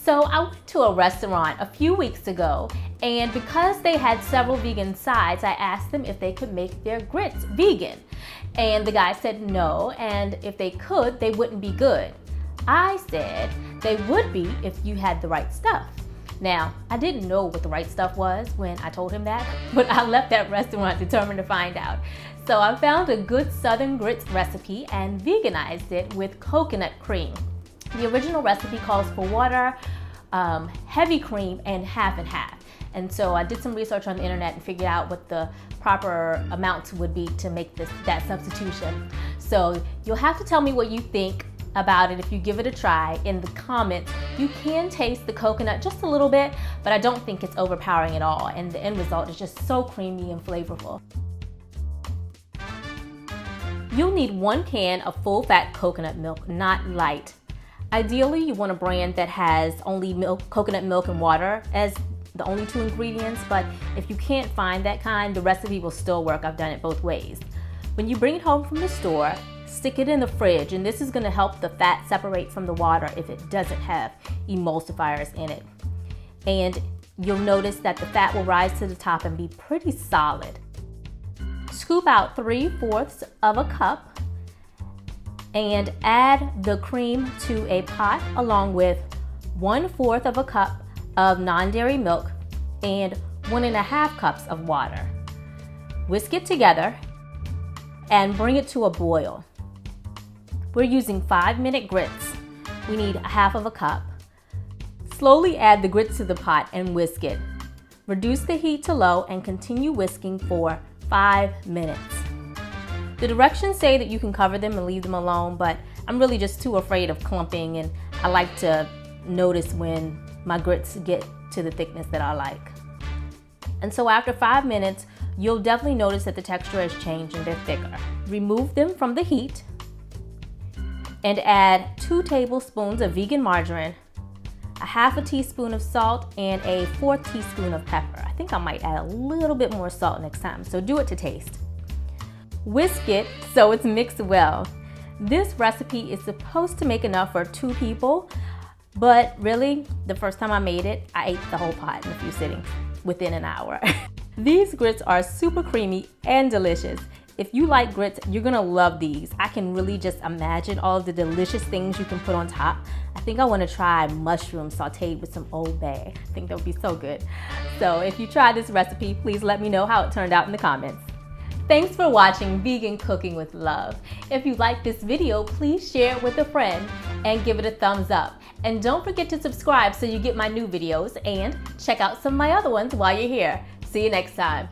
So I went to a restaurant a few weeks ago, and because they had several vegan sides, I asked them if they could make their grits vegan. And the guy said no, and if they could, they wouldn't be good. I said they would be if you had the right stuff. Now, I didn't know what the right stuff was when I told him that, but I left that restaurant determined to find out. So I found a good Southern grits recipe and veganized it with coconut cream. The original recipe calls for water, heavy cream, and half and half. And so I did some research on the internet and figured out what the proper amounts would be to make that substitution. So you'll have to tell me what you think about it if you give it a try in the comments. You can taste the coconut just a little bit, but I don't think it's overpowering at all. And the end result is just so creamy and flavorful. You'll need 1 can of full-fat coconut milk, not light. Ideally, you want a brand that has only coconut milk and water as the only 2 ingredients, but if you can't find that kind, the recipe will still work. I've done it both ways. When you bring it home from the store, stick it in the fridge, and this is going to help the fat separate from the water if it doesn't have emulsifiers in it. And you'll notice that the fat will rise to the top and be pretty solid. Scoop out 3/4 of a cup and add the cream to a pot along with 1/4 of a cup of non-dairy milk and 1.5 cups of water. Whisk it together and bring it to a boil. We're using 5-minute grits. We need 1/2 a cup. Slowly add the grits to the pot and whisk it. Reduce the heat to low and continue whisking for 5 minutes. The directions say that you can cover them and leave them alone, but I'm really just too afraid of clumping, and I like to notice when my grits get to the thickness that I like. And so after 5 minutes, you'll definitely notice that the texture has changed and they're thicker. Remove them from the heat and add 2 tablespoons of vegan margarine, 1/2 teaspoon of salt, and a 1/4 teaspoon of pepper. I think I might add a little bit more salt next time, so do it to taste. Whisk it so it's mixed well. This recipe is supposed to make enough for 2 people, but really, the first time I made it, I ate the whole pot in a few sittings within an hour. These grits are super creamy and delicious. If you like grits, you're gonna love these. I can really just imagine all of the delicious things you can put on top. I think I wanna try mushrooms sauteed with some Old Bay. I think that would be so good. So if you try this recipe, please let me know how it turned out in the comments. Thanks for watching Vegan Cooking with Love. If you like this video, please share it with a friend and give it a thumbs up. And don't forget to subscribe so you get my new videos, and check out some of my other ones while you're here. See you next time.